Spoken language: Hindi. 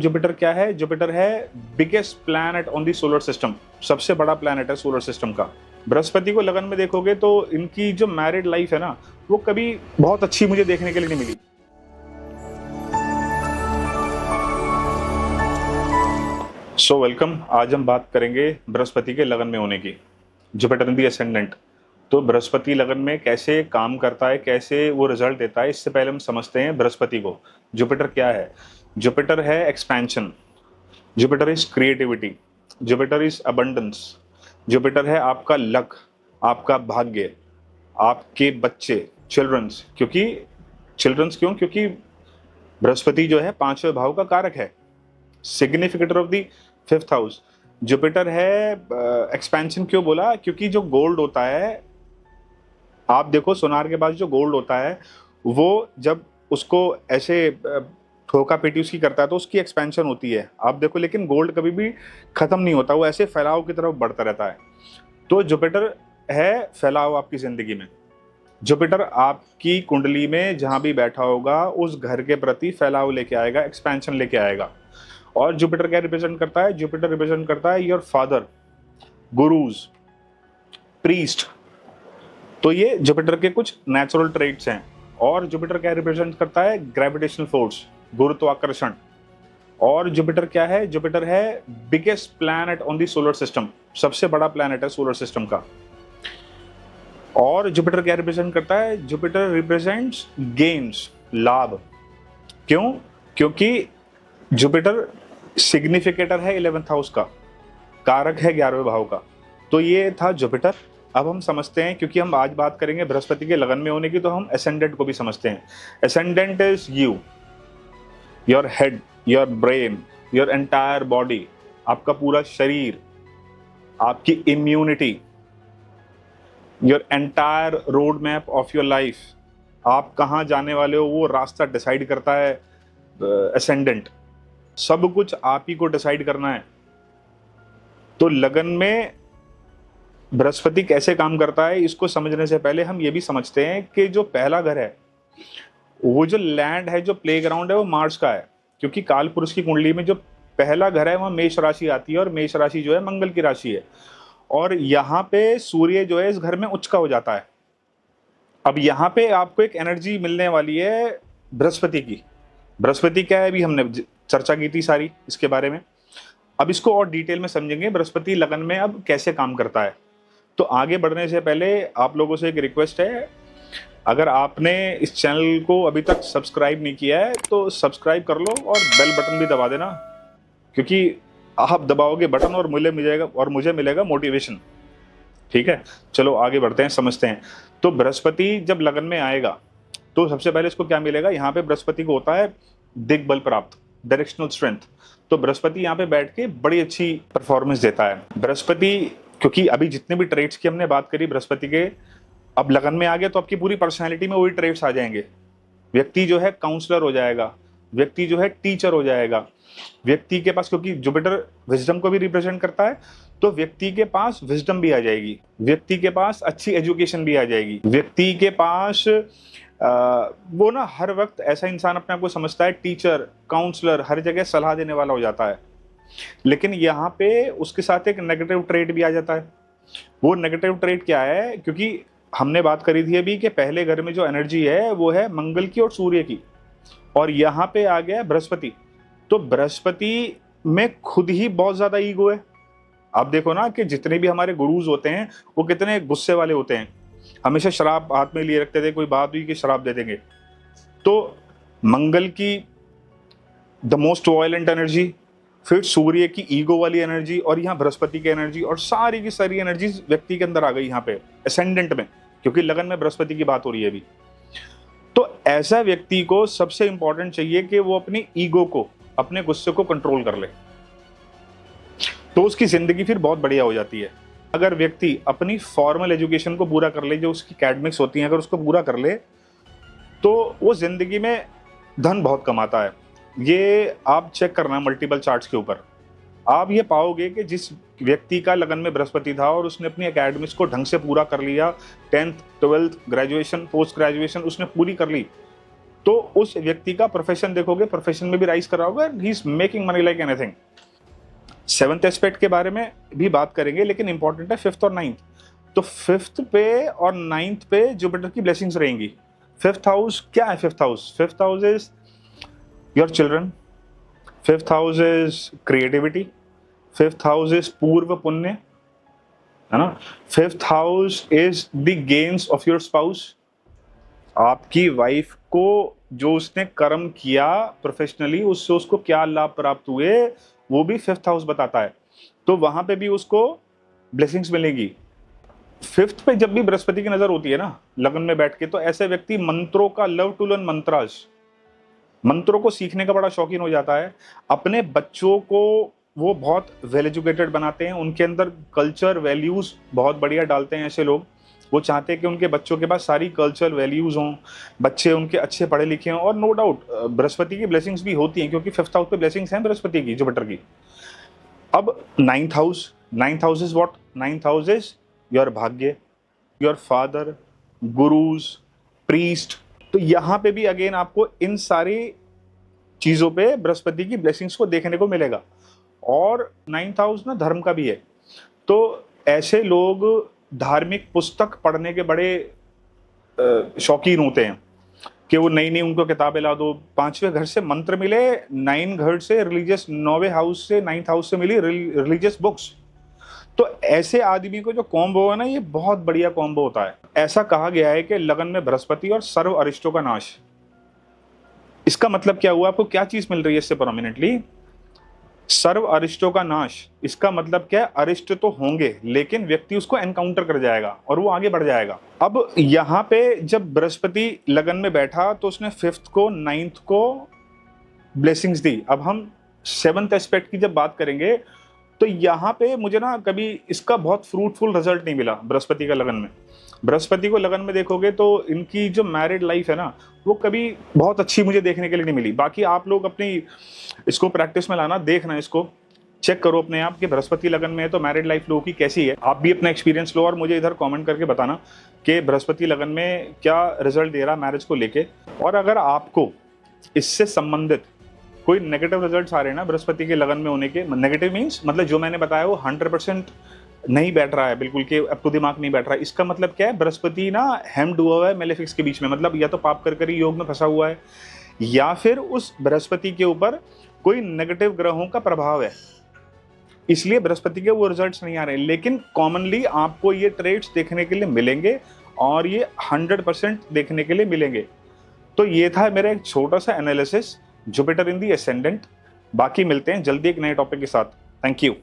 जुपिटर क्या है? जुपिटर है biggest planet on the solar system, सबसे बड़ा प्लैनेट है सोलर सिस्टम का। बृहस्पति को लगन में देखोगे तो इनकी जो मैरिड लाइफ है ना, वो कभी बहुत अच्छी मुझे देखने के लिए नहीं मिली। So welcome. आज हम बात करेंगे बृहस्पति के लगन में होने की, जुपिटर इन दी असेंडेंट। तो बृहस्पति लगन में कैसे काम करता है, कैसे वो रिजल्ट देता है, इससे पहले हम समझते हैं बृहस्पति को। जुपिटर क्या है? जुपिटर है expansion, Jupiter is creativity, Jupiter is abundance, Jupiter है आपका लक, आपका भाग्य, आपके बच्चे, चिल्ड्रंस। क्योंकि बृहस्पति जो है 5वें भाव का कारक है, significator of the 5th house. Jupiter है एक्सपेंशन। क्यों बोला? क्योंकि जो गोल्ड होता है, आप देखो सोनार के पास जो गोल्ड होता है, वो जब उसको ऐसे ठोका पीटी उसकी करता है तो उसकी एक्सपेंशन होती है, आप देखो। लेकिन गोल्ड कभी भी खत्म नहीं होता, वो ऐसे फैलाव की तरफ बढ़ता रहता है। तो जुपिटर है फैलाव आपकी जिंदगी में। जुपिटर आपकी कुंडली में जहां भी बैठा होगा उस घर के प्रति फैलाव लेके आएगा, एक्सपेंशन लेके आएगा। और जुपिटर क्या रिप्रेजेंट करता है? जुपिटर रिप्रेजेंट करता है योर फादर, गुरुज, प्रीस्ट। तो ये जुपिटर के कुछ नेचुरल ट्रेट्स हैं। और जुपिटर क्या रिप्रेजेंट करता है? ग्रेविटेशनल फोर्स, गुरुत्वाकर्षण। और जुपिटर क्या है? जुपिटर है biggest planet on the solar system, सबसे बड़ा प्लैनेट है सोलर सिस्टम का। और जुपिटर क्या रिप्रेजेंट करता है? जुपिटर रिप्रेजेंट्स गेम्स, लाभ। क्यों? क्योंकि जुपिटर सिग्निफिकेटर है 11th हाउस का, कारक है 11वें भाव का। तो ये था जुपिटर। अब हम समझते हैं, क्योंकि हम आज बात करेंगे बृहस्पति के लगन में होने की, तो हम एसेंडेंट को भी समझते हैं। Ascendant is you, your head, your brain, your entire body, आपका पूरा शरीर, आपकी immunity, your entire road map of your life. आप कहाँ जाने वाले हो वो रास्ता डिसाइड करता है एसेंडेंट। सब कुछ आप ही को डिसाइड करना है। तो लगन में बृहस्पति कैसे काम करता है, इसको समझने से पहले हम ये भी समझते हैं कि जो पहला घर है, वो जो लैंड है, जो प्लेग्राउंड है, वो मार्स का है। क्योंकि काल पुरुष की कुंडली में जो पहला घर है वहाँ मेष राशि आती है, और मेष राशि जो है मंगल की राशि है। और यहाँ पे सूर्य जो है इस घर में उच्च का हो जाता है। अब यहाँ पे आपको एक एनर्जी मिलने वाली है बृहस्पति की। बृहस्पति क्या है, अभी हमने चर्चा की थी सारी इसके बारे में। अब इसको और डिटेल में समझेंगे, बृहस्पति लगन में अब कैसे काम करता है। तो आगे बढ़ने से पहले आप लोगों से एक रिक्वेस्ट है, अगर आपने इस चैनल को अभी तक सब्सक्राइब नहीं किया है तो सब्सक्राइब कर लो और बेल बटन भी दबा देना, क्योंकि आप दबाओगे बटन और मुझे मिलेगा मोटिवेशन। ठीक है, चलो आगे बढ़ते हैं, समझते हैं। तो बृहस्पति जब लगन में आएगा तो सबसे पहले इसको क्या मिलेगा? यहाँ पे बृहस्पति को होता है दिग्बल प्राप्त, डायरेक्शनल स्ट्रेंथ। तो बृहस्पति यहाँ पे बैठ के बड़ी अच्छी परफॉर्मेंस देता है। बृहस्पति, क्योंकि अभी जितने भी ट्रेड्स की हमने बात करी बृहस्पति के, अब लगन में आ गया तो आपकी पूरी पर्सनैलिटी में वही ट्रेड्स आ जाएंगे। व्यक्ति जो है काउंसलर हो जाएगा, व्यक्ति जो है टीचर हो जाएगा, व्यक्ति के पास, क्योंकि जुपिटर विजडम को भी रिप्रेजेंट करता है, तो व्यक्ति के पास विजडम भी आ जाएगी, व्यक्ति के पास अच्छी एजुकेशन भी आ जाएगी, व्यक्ति के पास वो ना हर वक्त ऐसा इंसान अपने आप को समझता है टीचर, काउंसलर, हर जगह सलाह देने वाला हो जाता है। लेकिन यहाँ पे उसके साथ एक नेगेटिव ट्रेट भी आ जाता है। वो नेगेटिव ट्रेट क्या है? क्योंकि हमने बात करी थी अभी कि पहले घर में जो एनर्जी है वो है मंगल की और सूर्य की, और यहाँ पे आ गया बृहस्पति। तो बृहस्पति में खुद ही बहुत ज्यादा ईगो है। आप देखो ना कि जितने भी हमारे गुरुज होते हैं वो कितने गुस्से वाले होते हैं, हमेशा शराब हाथ में लिए रखते थे, कोई बात हुई कि शराब दे देंगे। तो मंगल की द मोस्ट वायलेंट एनर्जी, फिर सूर्य की ईगो वाली एनर्जी, और यहाँ बृहस्पति की एनर्जी, और सारी की सारी एनर्जीज व्यक्ति के अंदर आ गई यहाँ पे एसेंडेंट में, क्योंकि लगन में बृहस्पति की बात हो रही है अभी। तो ऐसा व्यक्ति को सबसे इंपॉर्टेंट चाहिए कि वो अपनी ईगो को, अपने गुस्से को कंट्रोल कर ले, तो उसकी जिंदगी फिर बहुत बढ़िया हो जाती है। अगर व्यक्ति अपनी फॉर्मल एजुकेशन को पूरा कर ले, जो उसकी एकेडमिक्स होती हैं, अगर उसको पूरा कर ले, तो वो जिंदगी में धन बहुत कमाता है। ये आप चेक करना मल्टीपल चार्ट्स के ऊपर, आप ये पाओगे कि जिस व्यक्ति का लगन में बृहस्पति था और उसने अपनी एकेडमिक्स को ढंग से पूरा कर लिया, 10th 12th graduation, post graduation उसने पूरी कर ली, तो उस व्यक्ति का प्रोफेशन देखोगे, प्रोफेशन में भी राइज कर रहा होगा, he is making money like anything. Seventh aspect के बारे में भी बात करेंगे, लेकिन इंपॉर्टेंट है फिफ्थ और नाइन्थ। तो फिफ्थ पे और नाइन्थ पे जुपिटर की ब्लेसिंग्स रहेंगी। फिफ्थ हाउस क्या है? Fifth house is your children, fifth house is creativity, fifth house is पूर्व पुण्य, है ना। Fifth house is the gains of your spouse. आपकी वाइफ को जो उसने कर्म किया प्रोफेशनली, उससे उसको क्या लाभ प्राप्त हुए, वो भी फिफ्थ हाउस बताता है। तो वहां पे भी उसको ब्लेसिंग्स मिलेगी। फिफ्थ पे जब भी बृहस्पति की नजर होती है ना लगन में बैठ के, तो ऐसे व्यक्ति मंत्रों का, लव टू लर्न मंत्रास, मंत्रों को सीखने का बड़ा शौकीन हो जाता है। अपने बच्चों को वो बहुत वेल एजुकेटेड बनाते हैं, उनके अंदर कल्चर वैल्यूज बहुत बढ़िया डालते हैं ऐसे लोग। वो चाहते हैं कि उनके बच्चों के पास सारी कल्चरल वैल्यूज हों, बच्चे उनके अच्छे पढ़े लिखे हों। और नो डाउट बृहस्पति की ब्लेसिंग्स भी होती हैं, क्योंकि फिफ्थ हाउस पे ब्लेसिंग्स हैं बृहस्पति की, जुपिटर की। अब ninth house is what? Ninth house is your भाग्य, योर फादर, गुरुज, प्रीस्ट। तो यहाँ पे भी अगेन आपको इन सारी चीजों पे बृहस्पति की ब्लेसिंग्स को देखने को मिलेगा। और नाइन्थ हाउस ना धर्म का भी है। तो ऐसे लोग धार्मिक पुस्तक पढ़ने के बड़े शौकीन होते हैं कि वो नई नई उनको किताबें ला दो। 5वें घर से मंत्र मिले, 9 घर से रिलीजियस, 9वें हाउस से, 9th हाउस से मिली रिलीजियस बुक्स। तो ऐसे आदमी को जो कॉम्बो है ना, ये बहुत बढ़िया कॉम्बो होता है। ऐसा कहा गया है कि लगन में बृहस्पति और सर्व अरिष्टों का नाश। इसका मतलब क्या हुआ? आपको क्या चीज मिल रही है इससे प्रोमिनेंटली? सर्व अरिष्टों का नाश। इसका मतलब क्या है? अरिष्ट तो होंगे, लेकिन व्यक्ति उसको एनकाउंटर कर जाएगा और वो आगे बढ़ जाएगा। अब यहाँ पे जब बृहस्पति लगन में बैठा तो उसने फिफ्थ को, नाइन्थ को ब्लेसिंग्स दी। अब हम सेवंथ एस्पेक्ट की जब बात करेंगे, तो यहाँ पे मुझे ना कभी इसका बहुत फ्रूटफुल रिजल्ट नहीं मिला बृहस्पति का लगन में। बृहस्पति को लगन में देखोगे तो इनकी जो मैरिड लाइफ है ना, वो कभी बहुत अच्छी मुझे देखने के लिए नहीं मिली। बाकी आप लोग अपनी इसको प्रैक्टिस में लाना, देखना, इसको चेक करो अपने आप कि बृहस्पति लगन में है तो मैरिड लाइफ लोगों की कैसी है। आप भी अपना एक्सपीरियंस लो और मुझे इधर कमेंट करके बताना कि बृहस्पति लगन में क्या रिजल्ट दे रहा मैरिज को लेके। और अगर आपको इससे संबंधित कोई नेगेटिव रिजल्ट्स आ रहे हैं ना बृहस्पति के लगन में होने के, नेगेटिव मीन्स मतलब जो मैंने बताया वो 100% नहीं बैठ रहा है, बिल्कुल के अब तो दिमाग नहीं बैठ रहा है। इसका मतलब क्या है? बृहस्पति ना हेम्ड हुआ है मेलेफिक्स के बीच में, मतलब या तो पाप कर ही योग में फंसा हुआ है, या फिर उस बृहस्पति के ऊपर कोई नेगेटिव ग्रहों का प्रभाव है, इसलिए बृहस्पति के वो रिजल्ट्स नहीं आ रहे। लेकिन कॉमनली आपको ये ट्रेड्स देखने के लिए मिलेंगे और ये 100% देखने के लिए मिलेंगे। तो ये था मेरा एक छोटा सा analysis Jupiter in the ascendant. बाकी मिलते हैं जल्दी एक नए टॉपिक के साथ। Thank you.